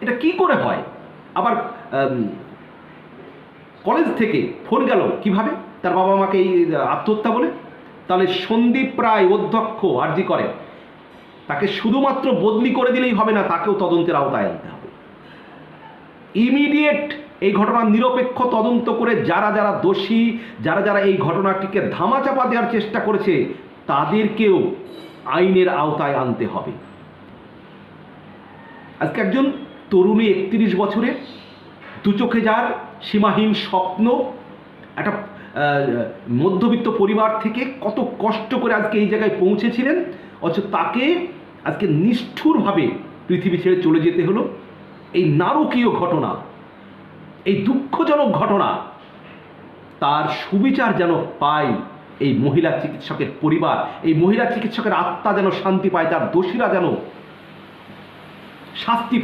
এটা কি করে হয়? আবার কলেজ থেকে ফোন গেল কিভাবে তার বাবা মাকে এই আত্মহত্যা বলে। তাহলে সন্দীপ রায় অধ্যক্ষ আরজি করে, তাকে শুধুমাত্র বদলি করে দিলেই হবে না, তাকেও তদন্তের আওতায় আনতে হবে। ইমিডিয়েট এই ঘটনার নিরপেক্ষ তদন্ত করে যারা যারা দোষী, যারা যারা এই ঘটনাটিকে ধামাচাপা দেওয়ার চেষ্টা করেছে, তাদেরকেও আইনের আওতায় আনতে হবে। আজকে একজন তরুণী 31 বছরের, দু চোখে যার সীমাহীন স্বপ্ন, একটা মধ্যবিত্ত পরিবার থেকে কত কষ্ট করে আজকে এই জায়গায় পৌঁছেছিলেন, অথচ তাকে আজকে নিষ্ঠুরভাবে পৃথিবী ছেড়ে চলে যেতে হলো। এই নারকীয় ঘটনা, এই দুঃখজনক ঘটনা, তার সুবিচার যেন পায় এই মহিলা চিকিৎসকের পরিবার, এই মহিলা চিকিৎসকের আত্মা যেন শান্তি পায়, তার দোষীরা যেন শাস্তি পায়।